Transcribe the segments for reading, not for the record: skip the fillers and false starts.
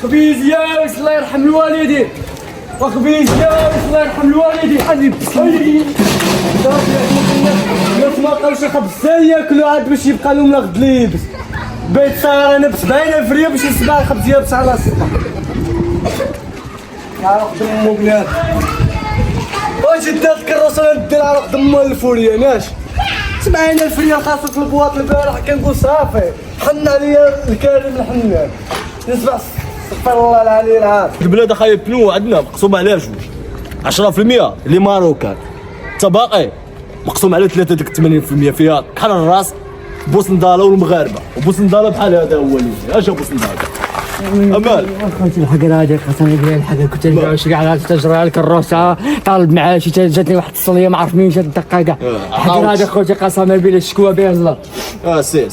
خبيز ياس الله يرحم الوالدين، وخبيز ياس الله يرحم الوالدين. حبيبي الناس ما لقاوش خبز ياكلوا عاد باش يبقى لهم الغد ليبس. بيت صار انا ب 70,000 ريال باش نسمع الخبز يابس على راسي. عرق دمو بلاد واش دات الكروسه ندير عرق دمو الفوريه ناش 70,000 ريال خاصك في البواط. البارح كنقول صافي حن عليا الكريم الحنان نسمع استغفر الله العلي العظيم. البلاد اخايا بنو عندنا مقسوم على جوج 10% اللي ماروكان، حتى باقي مقسوم على 3 ديك 80% فيها بحال الراس بوسنداله والمغاربه. وبوسنداله بحال هذا هو اللي اش بوسنداله امال خوتي الحق هذيك خاصني ندير الحق. كنت نلقى شي كاع تجري على الكروسه طالب معاشي جاتني واحد الصليه ما عرف منين جات الدقيقه. الحق هذا خوتي قسما بالله الشكوى بها الله. سير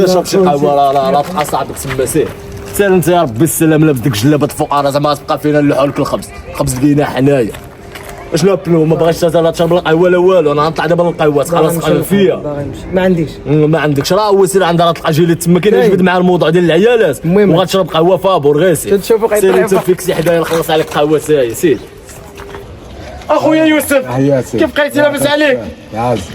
شوف شي قهوه لا تبقى صاحبك تما سير انت يا ربي السلام. لا بدك جلابه الفقراء زعما تبقى فينا نلوحوا لك الخبز لقيناه حنايا. اشنو بنو ما بغيتش لا تشرب القهوه لا والو. انا غنطلع دابا القهوات خلاص قال فيا ما عنديش. ما عندكش راه هو سير عند راه تلقى جيلي تما كاين يجبد مع الموضوع ديال العيالات وغتشرب قهوه فابور غير سير انت فيكسي حدايا نخلص عليك قهوه سير. اخويا يوسف كيف بقيتي لاباس عليك؟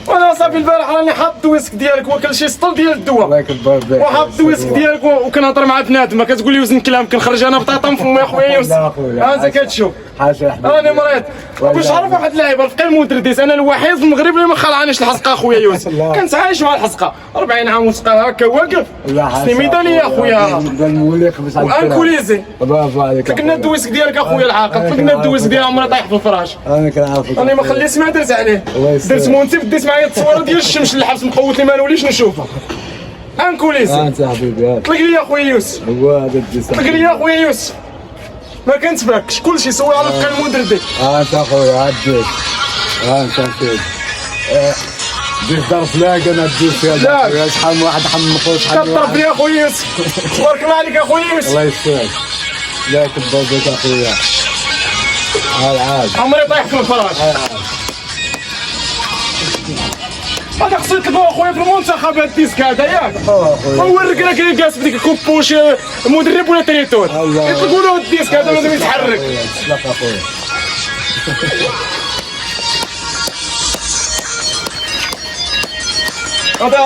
وانا صافي البارح راني حاط الدويسك ديالك واكل شي سطل ديال الدواء. الله يكبر بك. وحاط الدويسك ديالك وكنهضر مع بنادم كتقول لي وزن كلام كنخرج انا بطاطا من فمي. اخويا يوسف انت كتشوف راني مريض. باش عرف واحد اللعيبه رفقي المدرديس انا الوحيد في المغرب اللي ما خلعانيش الحسقه. اخويا يوسف كنت عايش مع الحسقه 40 عام وسقى هكا واقف سني لي اخويا وانكوليزي. برافو عليك. طلقنا الدويسك ديالك اخويا العاقل. طلقنا الدويسك ديال عمري طايح في الفراش. انا كنعرفك. راني ما خليتش ما درت عليه. درت مونتي ديت معايا التصويره ديال الشمس الحبس مقوت لي ما نوليش نشوفها. انكوليزي انت حبيبي. طلق لي اخويا يوسف. هو هذا الديس. طلق لي اخويا يوسف ما كنتباكش كلشي سوي على فقه المدردي. انت اخويا عديت. انت فيك. دير ظرف لاقي انا دير فيها شحال من واحد حمقو شحال كطرف لي اخويا يوسف. تبارك الله عليك اخويا يوسف. الله يسترك. لا يكبر بك اخويا. عاد عمري طايح في الفراش. هذا خصو يطلبوا اخويا في المنتخب هاد الديسك هذا ياك. هو الركله كاين جالس بديك الكوبوش مدرب ولا تريتور يطلقوا له الديسك هذا لازم يتحرك. لا اخويا.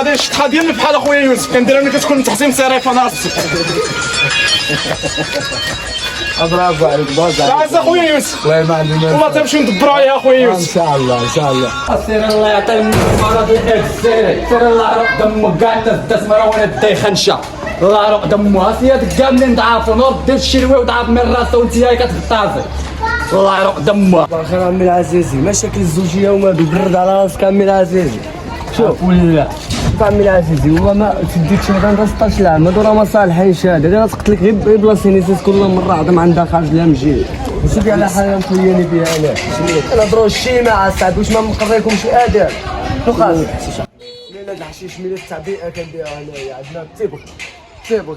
هذا الشطحه ديالنا بحال اخويا يوسف كنديرها ملي كتكون تحسين صريفه انا راسك. برافو عليك برافو عليك. عز اخويا يوسف الله يمعلم. والله تمشيو ندبروا عليها اخويا ان يوسف. شاء الله ان شاء الله. سير الله يعطي المرض الحاج. سير الله عرق دمك كاع الناس تسمر وانا داي خنشه. الله عرق دمها سيادك كاملين ضعافوا نوض دير الشلوي وضعف من راسه وانت هاي كتغطاسي. الله عرق دمها. بخير عمي العزيزي مشاكل الزوجيه وما بالبرد على راسك عمي العزيزي. شوف ولا عمي العزيزي والله ما تديت شي غدا 16 عام هادو راه ما صالحينش. هذا قلت لك غير بلاصه نيسيس كل مره عظم عندها خارج لها مجي. وشوفي على حاجه مخلياني بها انا كنهضروا الشي مع صاحبي واش ما مقريكمش اداب وخاص. ليله الحشيش ميله التعبئه كنديرها هنايا عندنا التيبر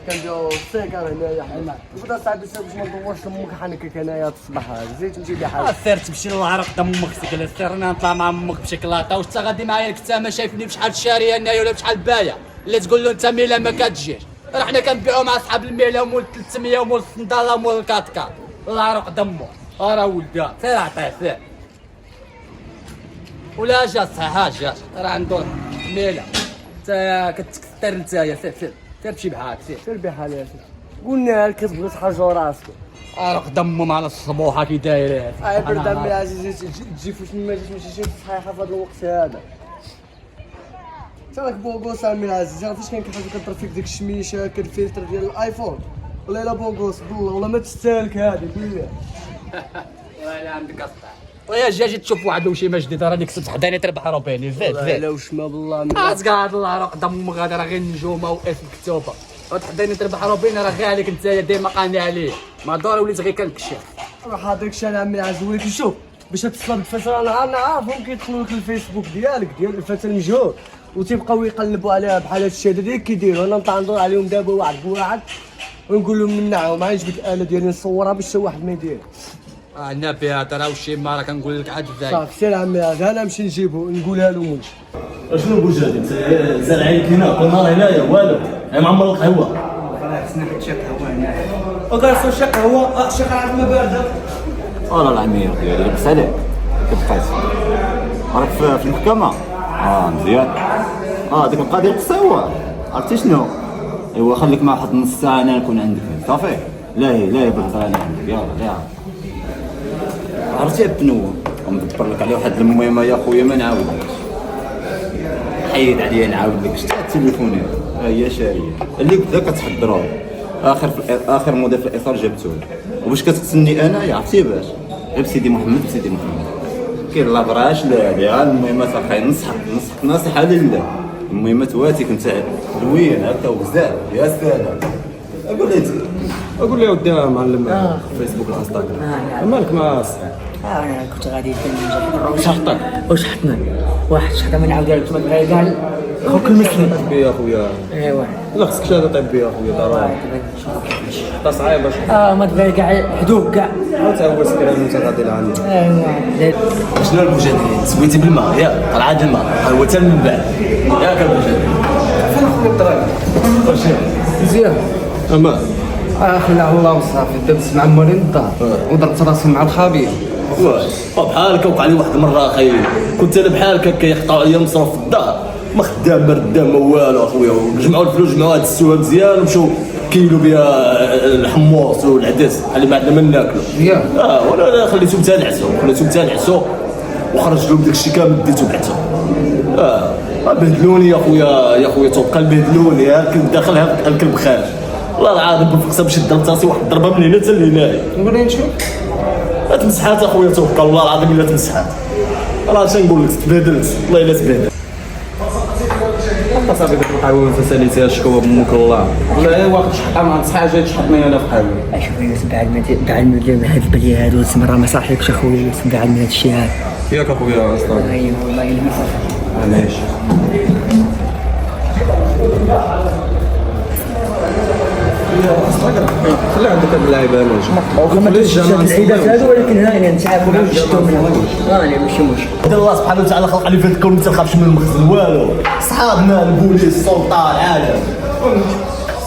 كنديروا السيكر هنايا حنا بدا صاحبي سير باش ما ندورش لامك حنكك هنايا تصبح زيت نجي بحال. سير تمشي للعرق دمك سكل. سير انا نطلع مع امك بشكل لاطا. واش انت غادي معايا انت ما شايفني بشحال شاريه هنايا ولا بشحال بايه اللي تقول له انت ميله ما كتجيش. راه حنا كنبيعوا مع صحاب الميله ومول 300 ومول الصنداله ومول الكاتكا. العرق دمه راه ولدها سير عطيه سير ولا جا صحيح جات راه عنده ميله. انت كتكثر نتايا. سير تمشي بحالك سير بحالاتك. قلنا لك تبغي تحرجوا راسك. عرق دمهم على الصبوحه كي دايره. برد عمي العزيز تجي فاش ما جاتش ماشي شي صحيحه في هذا الوقت هذا. تراك بوغوس عمي العزيز فاش كان كيحاول كضرب فيك ديك الشميشه كالفلتر ديال الايفون. والله الا بوغوس بالله والله ما تستاهلك هذه بالله. والله الا عندك الصح. ويا جاجي تشوف واحد وشي ما جديد راني كنت حداني تربح روبيني زيد لا واش ما بالله قاعد العرق دم غادي راه غير النجومه واسم مكتوبه. حداني تربح روبيني راه غير عليك انت ديما قاني عليه ما دار وليت غير كنكشف. راه هذاك الشيء انا عمي العزيز ولكن شوف باش تصل بالفتره انا عارفهم كيدخلوا لك الفيسبوك ديالك ديال الفتى المجهول وتيبقاو يقلبوا عليها بحال هادشي هذا اللي كيديروا. انا نطلع ندور عليهم دابا واحد بواحد ونقول لهم منعوا ما عجبك الاله ديالي نصورها باش شي واحد ما يدير. النبي هذا راه وشي ما راه كنقول لك عاد ازاي. صافي سير عمي هذا انا نمشي نجيبو نقولها لهم. اشنو بوجادي انت زارعين كينا كل نهار هنايا والو ما عمر القهوه. راه خصنا حتى شي قهوه هنايا. وقالوا شي قهوه شي قرعه ما بارده. والله العمية خويا لاباس عليك كيف بقيت؟ راك في المحكمة؟ مزيان. ديك القضية القصيوة عرفتي شنو؟ ايوا خليك مع واحد نص ساعة انا نكون عندك صافي؟ لا بالهضرة انا عندك يلا غير عرفتي التنوع ومدبر لك عليه واحد المهمة يا خويا ما نعاودلكش. حيد عليا نعاود لك شتا التليفون هي شارية اللي قلت لك كتحضروا اخر موديل في الاطار جبتو وباش كتقتلني انايا عرفتي باش غير بسيدي محمد كاين لابراش لا المهمات اخاي نصحك نصيحه لله المهمات واتيك انت زوين هكا وبزاف يا سلام اقول لي ودي معلم فيسبوك الانستغرام مالك ما انا كنت غادي شحطك وشحطنا واحد شحطه ما نعاود لك ما قال خوك المسلم طبي يا خويا ايوا لا خصك شهاده طبيه يا خويا ضروري حتى صعيبه ما تبغي كاع حدوك كاع حتى هو سكر انت غادي لعندي ايوا شنو المجادلين سويتي بالماء يا طلعت الماء هو حتى من بعد ياك المجادلين فين خويا الطريق مزيان اما خلاه الله وصافي دبس مع مورين الدار وضربت راسي مع الخبير واش بحالك وقع لي واحد المره اخي كنت انا بحالك كيقطعوا عليا مصروف في الدار ما خدام ما ردام ما والو اخويا جمعوا الفلوس جمعوها دسوها مزيان ومشاو كيلو بها الحمص والعدس اللي ما عندنا ما ناكلو وانا خليتهم تنعسوا وخرج لهم داكشي كامل ديتو بعتهم بهدلوني يا خويا توكل بهدلوني الكلب داخل الكلب خارج والله العظيم بالفقصه باش ضربت راسي واحد الضربه من هنا حتى لهنايا نقول نشوف تمسحات اخويا توكل والله العظيم الا تمسحات راه اش نقول لك تبهدلت والله الا تبهدلت صافي ديك القهوه ما ساليتيها الشكوى بامك الله لا واقف شحال ما نصح جاي تشحطني انا في قهوه اشوفي سبع المدير هاد البليه هادو تمرة ما صاحبكش اخويا سبع من هاد الشيء هذا ياك اخويا اصلا ايوا والله الا ما علاش خلي عندك هاد اللعيبه انا ما تنساش العيدات هادو ولكن هاني نتعافوا باش نشتو منهم راني ماشي مشكل الله سبحانه وتعالى خلق علي في هذا الكون ما تخافش من المخزن والو صحابنا البوليس السلطه العالم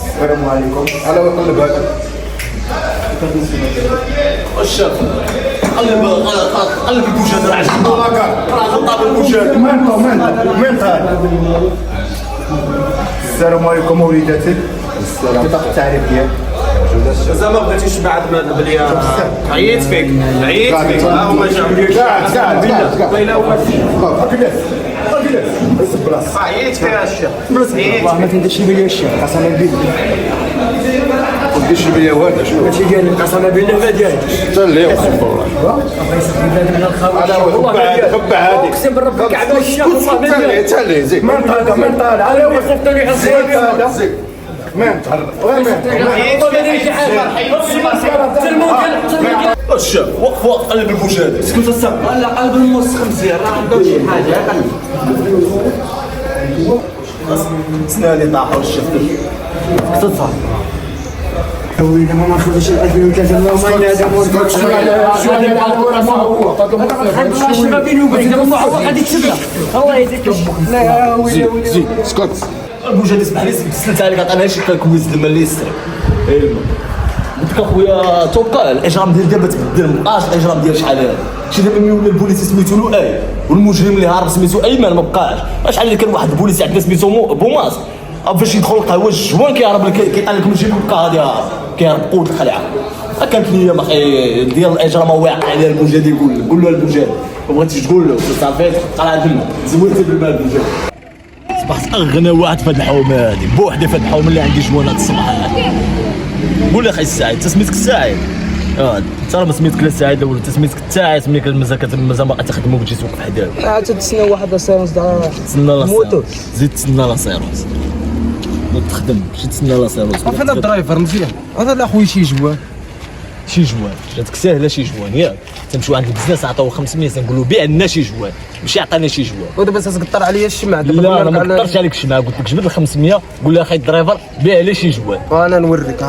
السلام عليكم على وقلب هذا الشيخ قلب البوجاد راه راه غلطه بالبوجاد من السلام عليكم وليداتي بطاقة التعريف ديالك مازال ما بغيتيش بعد ما بليا عييت فيك ها هما جاو قاعد والله الا هو بلاص عييت فيها الشيخ والله ما تنديرش لي الشيخ قسما بالله ما تديرش بيا والو شنو ماشي ديالي قسما بالله ما ديالي حتى اللي والله الله يسخر بلاد من الخوف هذا هو خبع هذه اقسم برب الكعبه الشيخ والله ما ديالي حتى اللي زيد من طالع على وصفت لي زيد من الشيخ وقف قلب البوجاد اسكت الصبر لا قلب الموسخ مزيان راه عنده شي حاجه سناني طاحوا الشيخ تتصل ويلي ما ناخذش الأجل وكذا اللهم إنا دمون شو هذا العالم ما هو شنو بيني وبينك ما هو غادي تسبله الله يهديك لا ويلي زيد اسكت البوجاد اسمح لي سلت عليك عطاني شي كويس الماء اللي يسري قلت لك اخويا توكا الاجرام ديال دابا تبدل مابقاش الاجرام ديال شحال هذا شي دابا ملي ولا البوليس سميتو له اي والمجرم اللي هارب سميتو ايمن ما بقاش شحال اللي كان واحد البوليس عندنا سميتو بوماس فاش يدخل القهوه الجوان كيهرب لك كيطلع لك من جيب البقا غادي كيهرب قوت الخلعه كانت ليا اخي ديال الاجرام واقع على البوجاد يقول له البوجاد ما بغيتيش تقول له صافي قرعت الماء زولتي بالماء البوجاد صبحت اغنى واحد في هاد الحومه هادي بوحدي في هاد الحومه اللي عندي جوانات الصباح هادي قول لي اخي السعيد انت سميتك السعيد انت راه ما سميتك لا السعيد ولا انت سميتك التاعس ملي كان مازال باقي تخدمو وتجي توقف حداك تتسنى واحد السيرونس دابا تسنى لا زيد تسنى لا سيروس ما تخدم ماشي تسنى لا سيروس هذا الدرايفر مزيان هذا لا خويا شي جوان جاتك ساهله شي جوان ياك تمشيو عند البزنس عطاو 500 نقولوا بيع لنا شي جوان ماشي عطاني شي جوان ودابا تقطر عليا الشمع لا انا ما قطرتش عليك الشمع قلت لك جبد ال 500 قول لها اخي الدرايفر بيع لي شي جوان وانا نوريك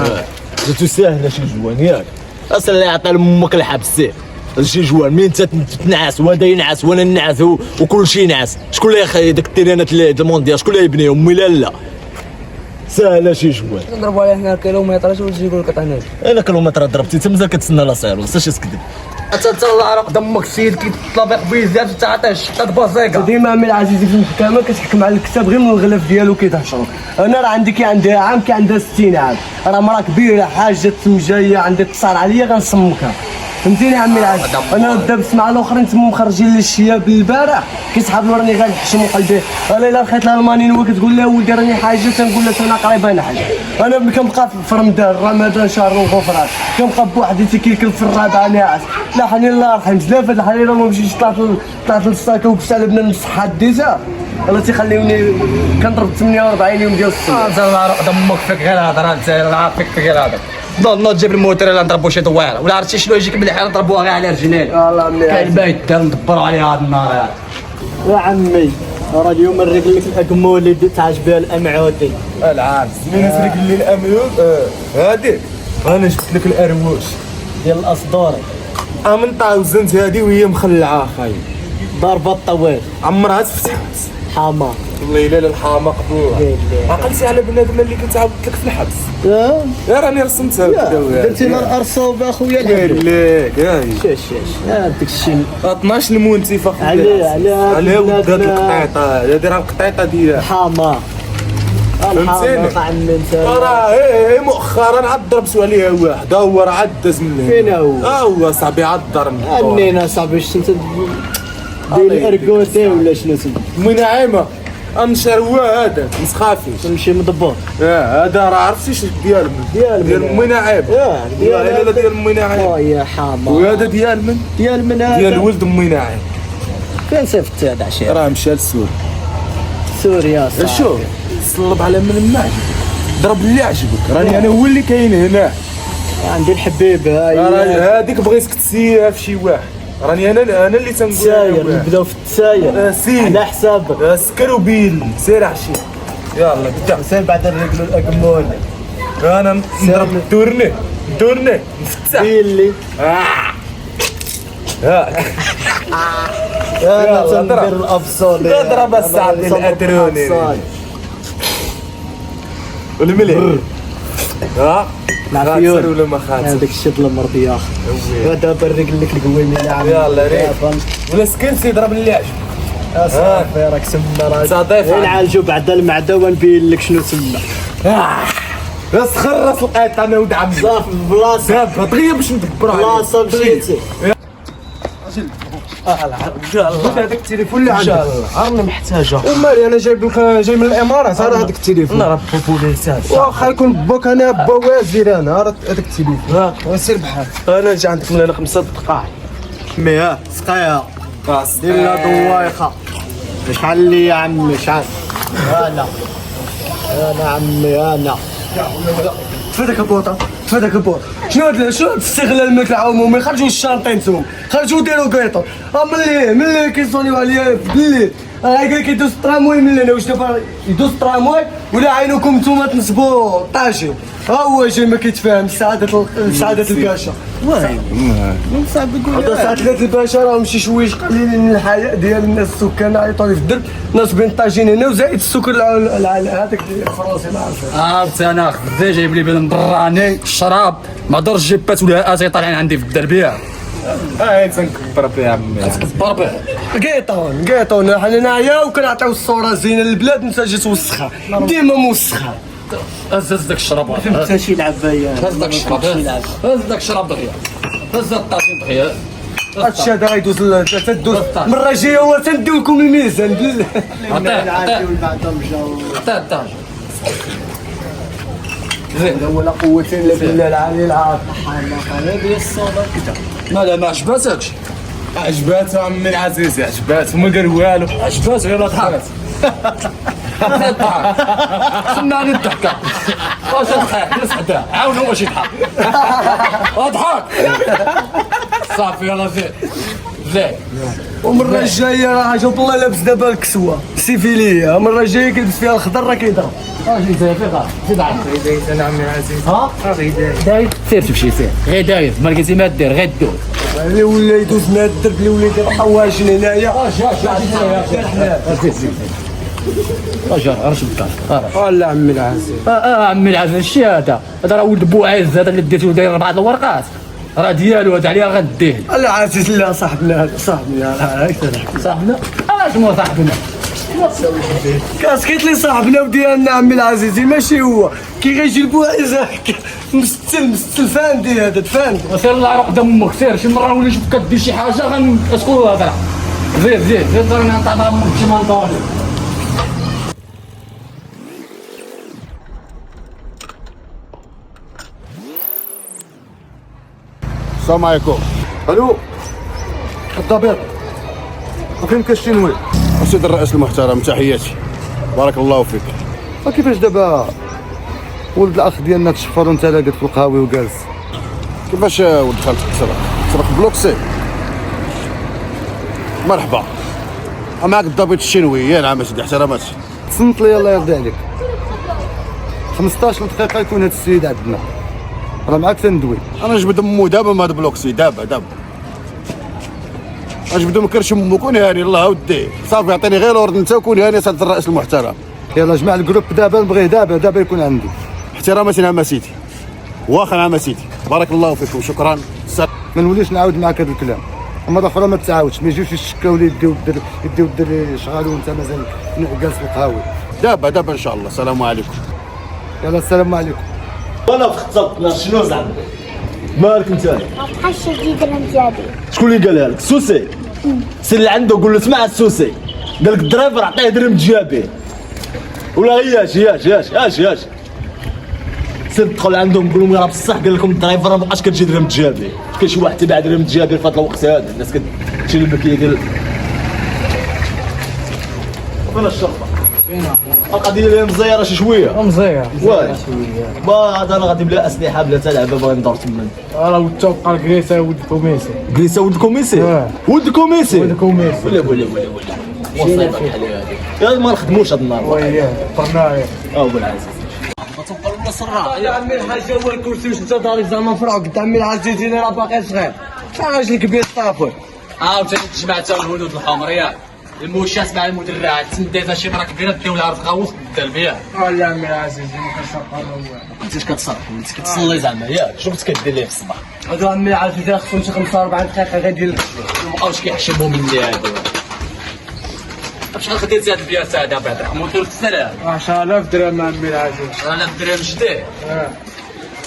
جاتو ساهله شي جوان ياك اصلا اللي عطى لامك الحبس شي جوان مين انت تنعس وهذا ينعس وانا نعس وكل شيء ينعس شكون اللي اخي داك التيرانات ديال المونديال شكون اللي يبنيهم ولا لا ساهله شي شويه. نضربوا عليه حنا كيلومترات وتجي يقول لك عطيني. انا كيلومترات ضربتي انت مازال كتسنى لا سير وساش اسكدب. انت الله يعرق دمك السيد كيطلبق بزاف تعطيه شطه بازيكا. ديما عمي العزيزي في المحكمه كتحكم على الكتاب غير من الغلاف ديالو كيتهشروا. انا راه عندي كي عندها عام كي عندها 60 عام، راه مرا كبيره حاجه جايه عندي اتصال عليا غنصمكها. فهمتيني عمي العزيز؟ انا دابس مع الاخرين تما مخرجين لي الشياب البارح كيسحب راني غنحشم قلبي. انا الا لقيت لها المانين هو كتقول لها ولدي راني حاجه تنقول لها انا قريبه نحل. انا كنبقى في رمضان رمضان شهر الغفران كنبقى بوحدي كيكل في الرابعه ناعس. لا حنين الله يرحم زلاف هاد الحريره ما مشيتش طلعت للساكه وكبت على بنان الصحه ديجا. الله تيخليوني كنضرب 48 يوم ديال الصبح. انت الله يعرق دمك فيك غير هضره انت عارفك فيك غير هضره. ضل تجيب الموتور الا نضربوا شي دويره ولا عرفتي شنو يجيك بالحياه نضربوها غير على رجلين. الله مليح. كاين بايت دار ندبروا عليها هاد النهار هذا. يا عمي راه اليوم نريق لك الاكمول اللي تعاش بها الامعودي. العام من نسرق لي الاميود هادي انا جبت لك الاروش ديال الاصدوري 1000 هادي وهي مخلعه خاي ضربه الطويل عمرها تفتح حما. والله الا الحامق عقلتي على بنادم اللي كنت عاودت لك في الحبس. يا راني رسمتها درتي لنا الارصوب اخويا قال لك هاي شاش هذاك الشيء 12 المنتفى على ود هاد القطيطه هادي راه القطيطه ديالها حما. فهمتيني؟ عمي انت راه مؤخرا عاد ضربتو عليها واحد هو راه عاد داز من فين هو؟ هو صاحبي عاد ضرب انينا صاحبي شتي انت ديال اركوتي ولا شنو اسمه؟ منعمه انشر هو هذا مسخافي تمشي مضبوط. هذا راه عرفتي شنو ديال ديال منعم ديال ديال منعم يا حما. وهذا ديال من؟ ديال من هذا؟ ديال ولد منعم. فين صيفط هذا عشير؟ راه مشى لسوريا. سوريا صاحبي. شوف صلب على من ما عجبك ضرب اللي عجبك راني انا هو اللي كاين هنا. عندي الحبيب راه هذيك بغيتك تسيها في شي واحد راني انا اللي تنقول التساير نبداو في التساير سير على حسابك. سكر وبيل سير عشي يلا بدا سير بعد نرجلو الاكمول. انا نضرب دورني نفتح اللي يلا انا ضرب. تندير الافصول. اضرب السعد الاتروني والمليح العافيون ولا ما خاطر هذاك الشيء المرضي يا اخي. دابا نريق لك القويمه يا عمي. يلا ريح ولا سكنتي ضرب اللي عجبك. صافي راك سما راك صديف نعالجو بعد المعده ونبين لك شنو تما. سخر راس القيط انا ولد عمي صافي بلاصه دابا دغيا باش ندبروا بلاصه مشيتي. هذاك التليفون اللي عندك راني محتاجه. ومالي انا جاي من الامارات هذا هذاك التليفون نربو بوليسات. واخا يكون بوك انا با وزير انا هذاك التليفون وسير بحال انا جا عندك من هنا 5 دقائق مي سقيا دير لنا ضوايخه. شحال لي يا عمي شحال؟ انا عمي انا تفادك البوطه تفادك البوطه. شنو هاد الاستغلال الملك العمومي؟ خرجوا الشانطين نتوما خرجوا ديروا قيطو. ملي كيصونيو عليا في الليل قال لك يدوز التراموي من هنا. واش دابا يدوز التراموي ولا عينكم نتوما تنصبوا طاجين؟ ها هو جاي ما كيتفاهم سعاده الباشا. صعب يقول سعاده الباشا راهم شي شويش قليلين من الحياء ديال الناس السكان عيطوا لي في الدرب ناصبين طاجين هنا وزائد السكر هذاك الفرنسي ما عرفتش. عرفت انا خدي جايب لي بين مضراني الشراب ما درش جيبات ولا اسي طالعين عندي في الدربيه. تنكبر فيها عمي كبر به قيطون حنا نعيا وكنعطيو الصوره زينه للبلاد انت جيت توسخها ديما موسخها. هز داك الشراب حتى شي لعبه هز داك الشراب هز داك الشراب دغيا هز الطاجين دغيا. هادشي هذا غيدوز المره الجايه هو تنديو لكم الميزان بالله. عطيه الطاج ولا قوه الا بالله العلي العظيم. هذه الصوره كذا مالا ما عجباتكش؟ عجباتو عمي العزيز عجباتو ما قال والو عجباتو يلا ضحك. سمعني الضحكة واش تضحك نسعدها عاونوا واش يضحك اضحك صافي يلا زين والمره الجايه راه جاوب الله لابس دابا الكسوه سيفيليه. المره الجايه كيلبس فيها الخضر راه كيضرب. اجي زي في غار زيد عاد انا عمي العزيز ها داير سير تمشي سير غير داير ما لقيتي ما دير غير دوز. اللي ولا يدوز من هاد الدرب اللي ولا يدير حوايج هنايا. اجي راه شبكه والله عمي العزيز عمي العزيز الشيء هذا راه ولد بوعز هذا اللي ديتو داير 4 الورقات راه ديالو هذا عليه غديه والله عزيز لا صاحبنا هذا صاحبنا صاحبنا شنو صاحبنا كاسكيت لي صاحبنا وديالنا عمي العزيزي ماشي هو كي غيجي البوعز مستل فاندي هذا فاندي وسير الله يروق دمك سير شي مره ولا نشوفك كدير شي حاجه غنسكتوا الهضره زيد راني نعطيها امك شي منطوني السلام عليكم. الو الضبيط فين كالشنوي السيد الرئيس المحترم تحياتي بارك الله فيك. وكيفاش دابا ولد الاخ ديالنا تشفر وانت لاقيت في القهاوي وجالس كيفاش ولد خالتك تسرق بلوك سي؟ مرحبا معك الضابط الشنوي يا نعم سيدي احترامات. تصنت لي الله يرضي عليك 15 دقيقه يكون هذا السيد عندنا راه معاك تندوي انا نجبد امو دابا ما هذا بلوك سي دابا نجبدو مكرش امو كون هاني الله ودي صافي عطيني غير الاوردن انت وكون هاني سيد الرئيس المحترم. يلا جمع الجروب دابا نبغيه دابا يكون عندي احتراماتي نعم سيدي واخا نعم سيدي بارك الله فيكم شكرا. ما نوليش نعاود معاك هذا الكلام المره اخرى ما تعاودش ما يجيوش يشكاو لي يديو الدري شغال وانت مازال جالس في القهاوي دابا ان شاء الله. السلام عليكم. يلا السلام عليكم. وانا في خطبنا شنو زعما مالك انت بحال شي جديد ديالي شكون اللي قالها لك السوسي سير اللي عنده قول له اسمع السوسي قال لك الدريفر عطيه درهم تجابيه ولا ياش سير دخل عندهم قول لهم راه بصح قال لكم الدريفر ما بقاش كتجي درهم تجابيه كاين شي واحد تبع درهم تجابيه في هذا الوقت هذا الناس كتشري الماكيه ديال فين الشرطه القضيه اللي مزيره شي شويه مزير واش با هذا انا غادي بلا اسلحه بلا حتى لعبه باغي ندور تما راه وتوقع الكريسه ولد كوميسي جلسه ولد كوميسي ولا وصيبه بحال هذه يا ما نخدموش هذا النهار وياه برنايه ابو العزيز يا عمي الحاج هو الكرسي واش انت داري زعما فرع قد عمي العزيز اللي راه باقي صغير راجل كبير طافل عاوتاني تجمع حتى الهنود الحمر ياك الموشات مع المدرعات تنديتها شي مرا كبيره ديو لها رفقه وسط الدرب ياك يا عمي العزيز ما كنشرب انت اش كتصرف انت كتصلي زعما ياك شنو كنت كدير ليه في الصباح هذا عمي العزيز خصهم شي 45 دقيقه غيدير مابقاوش كيحشموا مني هادو شحال خديتي هاد البيات هذا بعد موتور السلام 10000 درهم عمي العزيز 1000 درهم جديد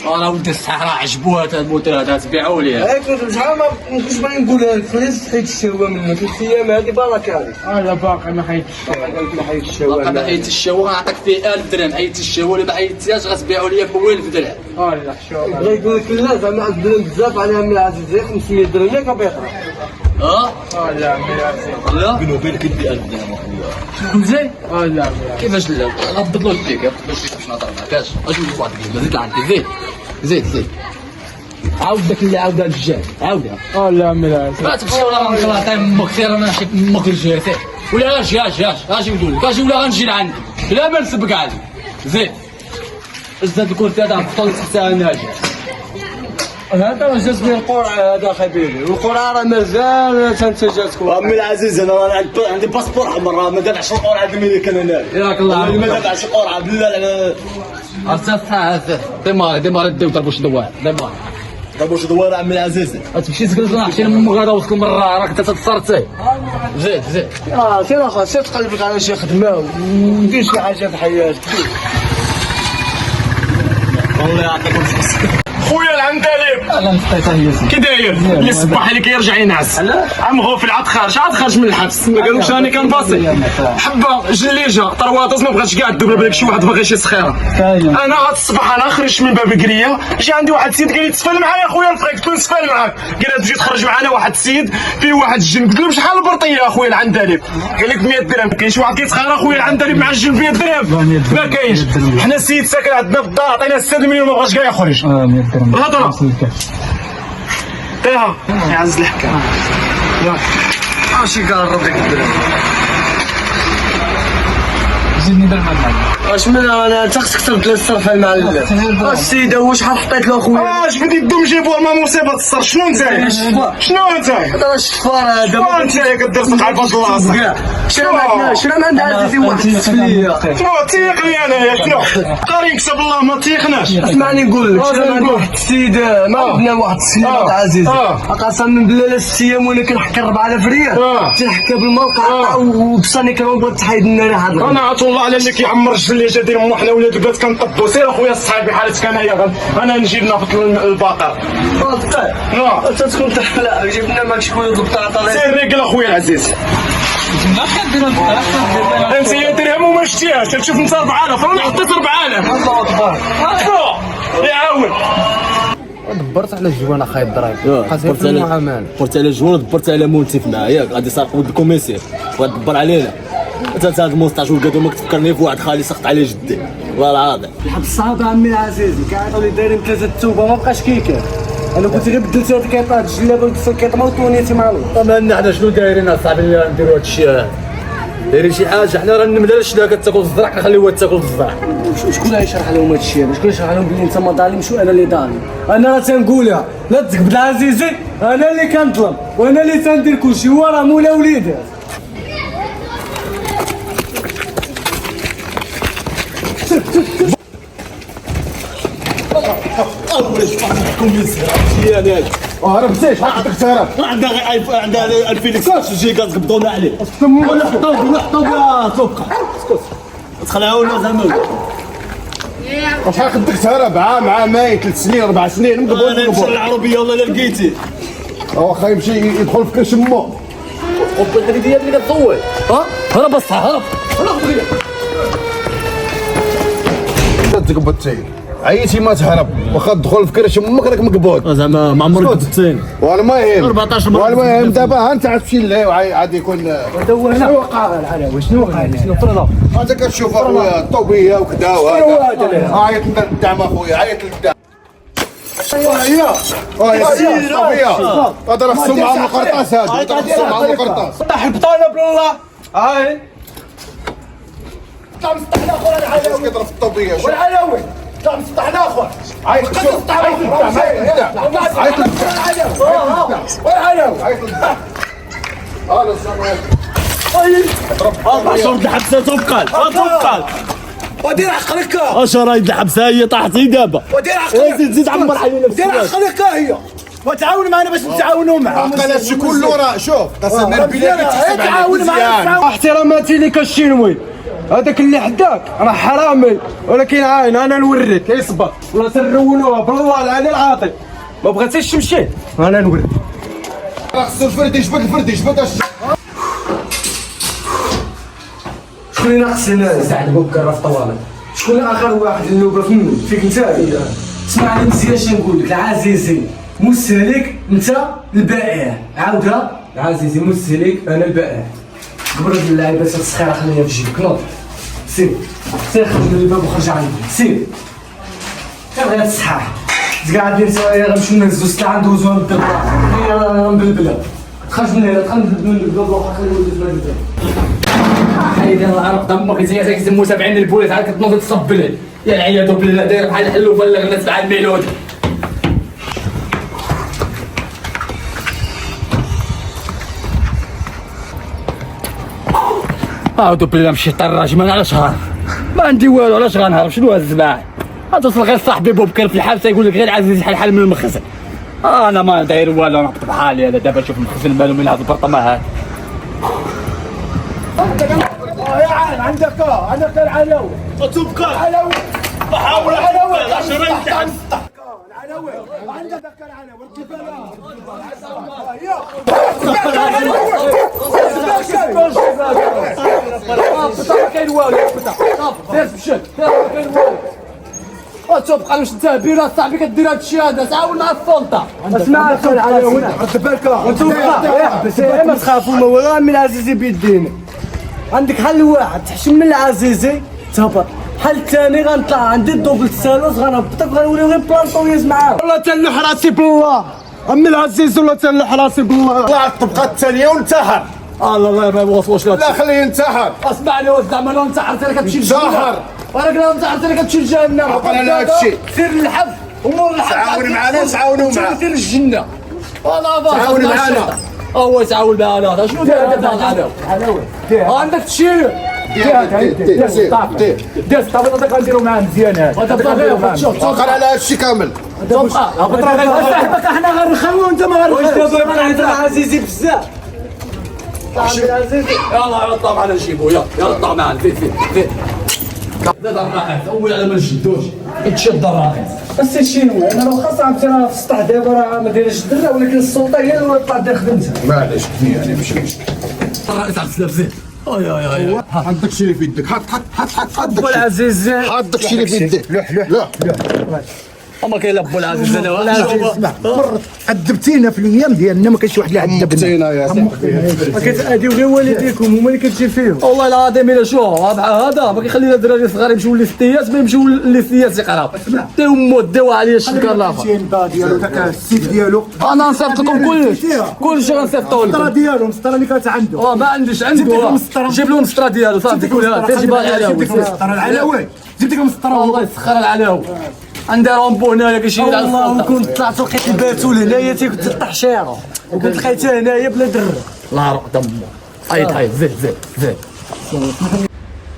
راه ولد الصحراء عجبوها هذا الموتور هذا تبيعوا ليه كنت شحال ما كنتش باغي نقولها لك خليت حيت الشهوه منك الايام هذه بركه عليك انا باقي ما حيتش ما حيت الشهوه باقي ما حيدت الشهوه غنعطيك فيه 1000 درهم حيدت الشهوه ولا ما حيدتيهاش غتبيعوا ليا ب 1000 درهم لا شوف بغا يقول لك لا زعما الدرهم بزاف على عمي العزيز 500 درهم ياك بيقرا لا عمي العزيز لا بيني وبينك يدي 1000 درهم اخويا مزيان لا عمي العزيز كيفاش لا غنبدلوا الديك باش نهضر معاك اش نشوف واحد الكلمه زيد عندي زيد عاود داك اللي عاودها الجهل عاودها لا عمي العزيز ما تمشي ولا غنخلطي امك خير انا نحيت امك الجهتي ولا اجي نقول لك اجي ولا غنجي لعندك لا ما نسبق عليك زيد زاد الكرسي هذا غنحطو حتى ناجي هذا راه جات لي القرعه هذا خبيبي والقرعه راه مازال تنتجاتكم عمي العزيز انا عندي باسبور حمر راه ما دافعش القرعه الملك انا ناري ياك الله ما دافعش القرعه بالله عرفتها هذا ديمار ديو ضربوا شي دوار ديمار واش دوار عمي العزيز تمشي تجلس عرفتي امك غادا وصلوا مره راك انت تتصرتي زيد سير اخا سير تقلبك على شي خدمه ودير شي حاجه في حياتك والله يعطيكم الصحه خويا العندليب انا نسيتها هي كي داير اللي الصباح اللي كيرجع ينعس عم غوفل عاد خارج من الحبس ما قالوش راني كنباصي حبه جليجه طرواطس ما بغاتش كاع الدبله بالك شي واحد باغي شي سخيره انا هاد الصباح انا خرجت من باب الكريه جا عندي واحد السيد قال لي تسفل معايا خويا الفريق قلت له نسفل معاك قال تجي تخرج معنا واحد السيد فيه واحد الجن قلت له بشحال البرطيه اخويا العندليب قال لك ب 100 درهم كاين شي واحد كيتخير اخويا العندليب مع الجن ب 100 درهم ما كاينش حنا السيد ساكن عندنا في الدار عطينا 6 مليون ما بغاش كاع يخرج 100 درهم الهضره طيها يعز الحكام ماشي قال ربك الدرهم زيدني درهم واش من انا انت خصك ترد الصرف المعلم. السيده واش حطيت له خويا؟ اش بدي تدوم جيبوا ما مصيبه الصر شنو نتايا؟ شنو نتايا؟ هذا الشفار هذا شنو نتايا كدير صدق على الباص الله شنو ما عندها عزيزي واحد التسليه. شنو تيق لي انايا شنو؟ قاري يكسب الله ما تيقناش. اسمعني نقول لك شنو عندنا واحد السيد ما بنا واحد السيد عزيزي قسما بالله لا 6 ايام وانا كنحكي 4000 ريال تنحكى بالموقع وبصاني كنبغي تحيد لنا هذا. انا عطوا الله على اللي كيعمر الجليجه ديالهم وحنا ولاد البلاد كنطبوا. سير اخويا صحابي حالتك انايا انا نجيب ناخذ البقر. انت تكون تحلى جبنا معك شويه البطاطا. سير ريقل اخويا العزيز. انت يا درهم وما شتيهاش تشوف انت 4000 انا حطيت 4000. الله اكبر يعاون. دبرت على الجوان اخاي الضرايب دبرت على دبرت على الجوان دبرت على مونتيف معايا ياك غادي يسرقوا ولد الكوميسير وغادبر علينا. انت هذا المونستاج والقادو ما كتفكرني في واحد خالي سقط عليه جدي والله العظيم. الحب الصعب عمي العزيزي كيعيطوا لي دايرين 3 التوبه ما بقاش كيكا. انا كنت غير بدلت هاد الكيطات الجلابه ودفت الكيطه وطونيتي مع الوقت. طبعا حنا شنو دايرين اصاحبي اللي غنديروا هاد الشيء هذا؟ دايرين شي حاجه حنا راه النمله الشلا كتاكل الزرع كنخليوها تاكل الزرع. شكون غيشرح لهم هاد الشيء؟ شكون يشرح لهم بلي انت ما ظالمش وانا اللي ظالم؟ انا راه تنقولها لا تزكبد العزيزي انا اللي كنظلم وانا اللي تندير كلشي هو راه مولا وليدي. هربتيش حقك تهرب. عندها الفيليكس جيجا قبضونا عليه. نحطوا بها سوبقه. اسكت تخلعونا زعما. واش خدك تهرب عامين 3 سنين 4 سنين انا نمشي للعربيه والله لا لقيتي. واخا يمشي يدخل في كرش امو. قبل الحديد ديالك اللي كتصور. هرب اصحى هرب بغيا. تقبض تايل عييتي ما تهرب واخا تدخل في كرش امك راك مقبوض. زعما ما عمرك قبضتيني. والمهم 14 مرة. والمهم دابا ها انت غتمشي لهيه عاد يكون هذا هو هنا. شنو وقع العلاوي شنو وقع شنو فرضا؟ انت كتشوف اخويا الطوبيه وكذا وهذا. عيط للدعم اخويا عيط للدعم. يا سيدي الطوبيه هذا راه خصو معاه القرطاس هذا خصو معاه القرطاس. طاح البطانه بالله هاي طلع مسطحنا اخويا العلاوي كيضرب في الطوبيه والعلاوي طلع مسطحنا اخويا عيط للدعم عيط للدعم والعلاوي عيط للدعم. هذا الزمان 4 شهور الحبسه تبقى ودير عقلك 10 الحبسه هي طاحتي دابا. ودير عقلك زيد عمر علينا دير عقلك هي وتعاون معنا باش نتعاونوا معاهم. عقل هادشي كله راه شوف قسم بالله كتحسب عليه تعاون معنا. احتراماتي لك الشينوي هذاك اللي حداك راه حرامي ولكن عاين انا نوريك اصبر ولا ترونوها بالله العلي العظيم ما بغيتيش تمشي انا نوريك. راه خصو الفرد يجبد شكون اللي ناقص هنا سعد بوكر في طوالي؟ شكون اخر واحد النوبه فيك انت؟ اسمعني مزيان اش نقول لك العزيزي مسهلك انت البائع عاودها العزيزي مسهلك انا البائع. قبل اللعيبه الصغيره خليها في جيبك نوض سير خرج من الباب وخرج عندي سير غير الصحاح تقعد لي غنمشيو نهزو السلعه ندوزوها للدرب غنبلبلها خرج من هنا دخل من الباب وخلي ولدي في الباب. حيدي العرق دمك زي كيسموه 70 البوليس عاد كتنوض تصبل يا العياذ بالله داير بحال الحلو بلغ الناس مع الميلود. اعوذ بالله من الشيطان الرجيم. انا علاش هارب؟ ما عندي والو علاش غنهرب؟ شنو هاد الزباع؟ غتوصل غير صاحبي بوبكر في الحبسه يقول لك غير عزيز حال من المخزن. انا ما داير والو نهبط بحالي هذا دابا نشوف المخزن مالو من هاد البرطمان هذا. يا عالم عندك العلاوي تبقى العلاوي حاول العلاوي العلاوي عندك العلاوي كاين والو دير بشد كاين والو تبقى واش انت بيرات صاحبي كدير هاد الشيء هذا تعاون مع السلطه. اسمع العلاوي رد بالك انتم بس ما تخافوا ما والله من العزيزي بيدينا. عندك حل واحد تحشم من العزيزي تهبط حل الثاني غنطلع عندي الدوبل الثالث غنهبطك غنولي غير بلانطويز معاه. والله تنلح راسي بالله عمي العزيز والله تنلح راسي بالله. طلع الطبقه الثانيه وانتحر. الله ما يوصلوش لا خليه ينتحر. اسمعني زعما لو انتحرت انا كتمشي انتحر وراك لا تعرف انا كتمشي للجنه عقل على هذا الشيء. سير للحبس ومور الحبس تعاون معنا تعاونوا معاه. سير للجنه والله تعاون معنا. هو يتعاون معنا هذا شنو داير هذا عندك تشير دير الطابق هذاك غنديرو معاه مزيان هذا شوف عقل على هذا الشيء كامل. صاحبك احنا غنرخمو وانت ما غنرخمش عزيزي بزاف يلا طلع معنا نجيبو يلا طلع معنا فين لا ضرب معاه اول على ما نشدوش يتشد الراقص السي شنو انا لو خاص عرفتي راه في السطح دابا راه ما دايرش الدره ولكن السلطه هي اللي طلع دير خدمتها معليش يعني مش الرئيس عبد السلام زين اي حط داك الشيء اللي في يدك حط ابو العزيز حط داك الشيء اللي في يدك لا اما كاين ابو العزيز انا اسمع عذبتينا في الايام ديالنا ما كاينش واحد اللي عذبنا مقتينا يا صاحبي. ما كتعاديو غير والديكم هما اللي كتجي فيهم والله العظيم الا شو هذا ما كيخلينا الدراري الصغار يمشيو للسياس ما يمشيو للسياس يقراو حتى هما داو عليا الشنكار الاخر الشينبا ديالو داك السيف ديالو انا نصيفط لكم كلشي غنصيفطو السطره لكم ديالو السطره اللي كانت عنده ما عندوش عنده جيب له المسطره ديالو صافي كلها تجيب العلاوي السطره العلاوي جبت لكم السطره الله يسخر العلاوي عندي رومبو هنايا كيشيل على والله السلطه كنت طلعت لقيت الباتول هنايا كنت طحشيره وكنت لقيتها هنايا بلا دره الله يرق دمه عيط زيد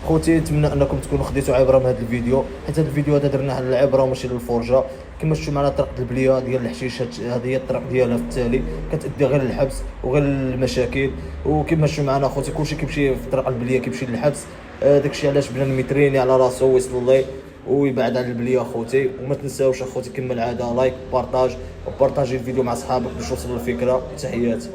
خوتي نتمنى انكم تكونوا خديتوا عبره من هذا الفيديو، حيت هذا الفيديو هذا درناه للعبره وماشي للفرجه. كما شفتوا معنا طريقه البليه ديال الحشيش، هذه هي الطريق ديالها في التالي كتادي غير للحبس وغير للمشاكل. وكما شفتوا معنا خوتي كلشي كيمشي في طريق البليه كيمشي للحبس. داكشي علاش بنادم يتريني على راسو ويصلي ويبعد عن البليه اخوتي. وما تنساوش اخوتي كما العاده لايك بارطاج وبارطاجي الفيديو مع صحابك باش توصلوا الفكره. تحياتي.